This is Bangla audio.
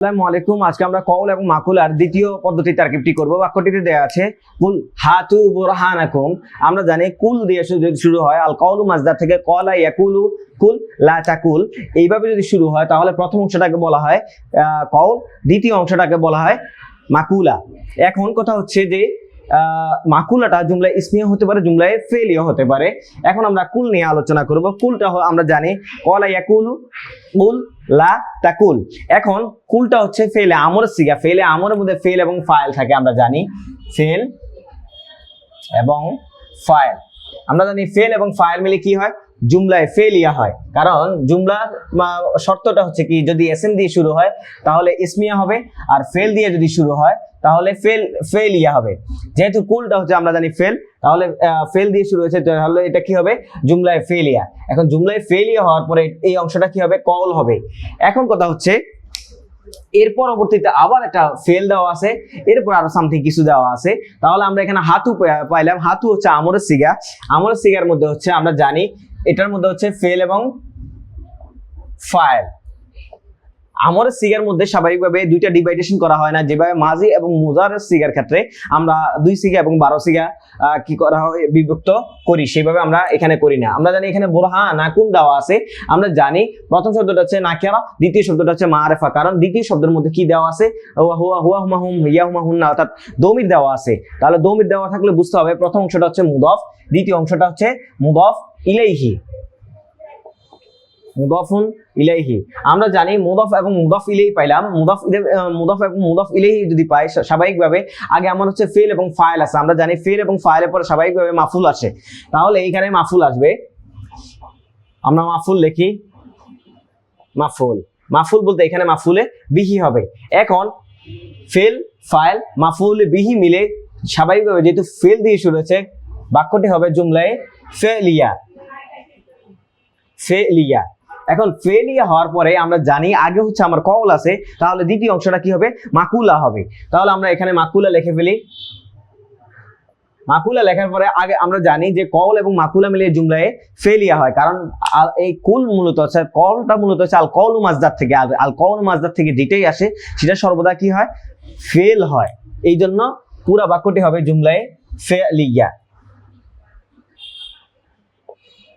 আসসালামু আলাইকুম। আজকে আমরা কওল এবং মাকুলার দ্বিতীয় পদ্ধতি তারকিবটি করব। বাক্যটিতে দেয়া আছে কুল হাতু বুরহানাকুম। আমরা জানি কুল দিয়ে যদি শুরু হয়, আল কওলু মাজদার থেকে কলা ইয়াকুলু কুল লা তাকুল, এইভাবে যদি শুরু হয় তাহলে প্রথম অংশটাকে বলা হয় কওল, দ্বিতীয় অংশটাকে বলা হয় মাকুলা। এখন কথা হচ্ছে যে মাকুলাটা জুমলায় ইসমিয়া হতে পারে, জুমলায় ফেলিও হতে পারে। এখন আমরা কুল নিয়ে আলোচনা করব। কুলটা আমরা জানি কলা ইয়াকুলু কুল লা তাকুল। এখন কুলটা হচ্ছে ফেলে আমর সিগা। ফেলে আমরের মধ্যে ফেল এবং ফাইল থাকে, আমরা জানি ফেল এবং ফাইল। আমরা জানি ফেল এবং ফাইল মিলে কি হয়, জুমলায় ফেলিয়া হয়। কারণ জুমলার শর্তটা হচ্ছে কি, যদি এসএম দিয়ে শুরু হয় তাহলে ইসমিয়া হবে, আর ফেল দিয়ে যদি শুরু হয় তাহলে ফেলিয়া হবে। যেহেতু কুলটা হচ্ছে আমরা জানি ফেল, তাহলে ফেল দিয়ে শুরু হয়েছে, তাহলে এটা কি হবে, জুমলায় ফেলিয়া। এখন জুমলায় ফেলিয়া হওয়ার পরে এই অংশটা কি হবে, কওল হবে। এখন কথা হচ্ছে এর পরবর্তীতে আবার একটা ফেল দেওয়া আছে, এরপর আরো সামথিং কিছু দেওয়া আছে। তাহলে আমরা এখানে হাতু পাইলাম। হাতু হচ্ছে আমরের সিগা। আমরের সিগার মধ্যে হচ্ছে আমরা জানি এটার মধ্যে হচ্ছে ফেল এবং ফাইল। আমরের সিগার মধ্যে স্বাভাবিকভাবে দুইটা ডিভাইডেশন করা হয় না, যেভাবে মাজি এবং মুজারের সিগার ক্ষেত্রে আমরা 2 সিগা এবং 12 সিগা কি করা হয়, বিভক্ত করি, সেভাবে আমরা এখানে করি না। আমরা জানি এখানে বুরহানাকুম দেওয়া আছে। আমরা জানি প্রথম শব্দটা হচ্ছে নাকিরা, দ্বিতীয় শব্দটা হচ্ছে মারিফা। কারণ দ্বিতীয় শব্দের মধ্যে কি দেওয়া আছে, হুয়া হুয়া হুমা হুম হিয়া হুমা হুন্না, অর্থাৎ দমির দেওয়া আছে। তাহলে দমির দেওয়া থাকলে বুঝতে হবে প্রথম অংশটা হচ্ছে মুদফ, দ্বিতীয় অংশটা হচ্ছে মুদফ ইলাইহি। মুদাফুন ইলাইহি। আমরা জানি মুদাফ এবং মুদাফ ইলাইহি পাইলাম। মুদাফ এবং মুদাফ ইলাইহি যদি পাই, স্বাভাবিকভাবে আগে আমার হচ্ছে ফেল এবং ফাইল আছে। আমরা জানি ফেল এবং ফাইলের পরে স্বাভাবিকভাবে মাফুল আসে, তাহলে এইখানে মাফুল আসবে। আমরা মাফুল লিখি, মাফুল। মাফুল বলতে এখানে মাফুলে বিহি হবে। এখন ফেল ফাইল মাফুল বিহি মিলে স্বাভাবিকভাবে যেহেতু ফেল দিয়ে শুরু হয়েছে, বাক্যটি হবে জুমলায়ে ফেলিয়া। ফেলিয়া। এখন ফেলিয়া হওয়ার পরে আমরা জানি আগে হচ্ছে আমার কওল আছে, তাহলে দ্বিতীয় অংশটা কি হবে, মাকুলা হবে। তাহলে আমরা এখানে মাকুলা লিখে ফেলি। মাকুলা লেখার পরে আগে আমরা জানি যে কওল এবং মাকুলা মিলিয়ে জুমলায় ফেলিয়া হয়। কারণ এই কুল মূলত হচ্ছে, কওলটা মূলত হচ্ছে আল কওলু মাজদার থেকে। আল কওলু মাজদার থেকে যেটাই আসে সেটা সর্বদা কি হয়, ফেল হয়। এই জন্য পুরো বাক্যটি হবে জুমলায় ফেলিয়া।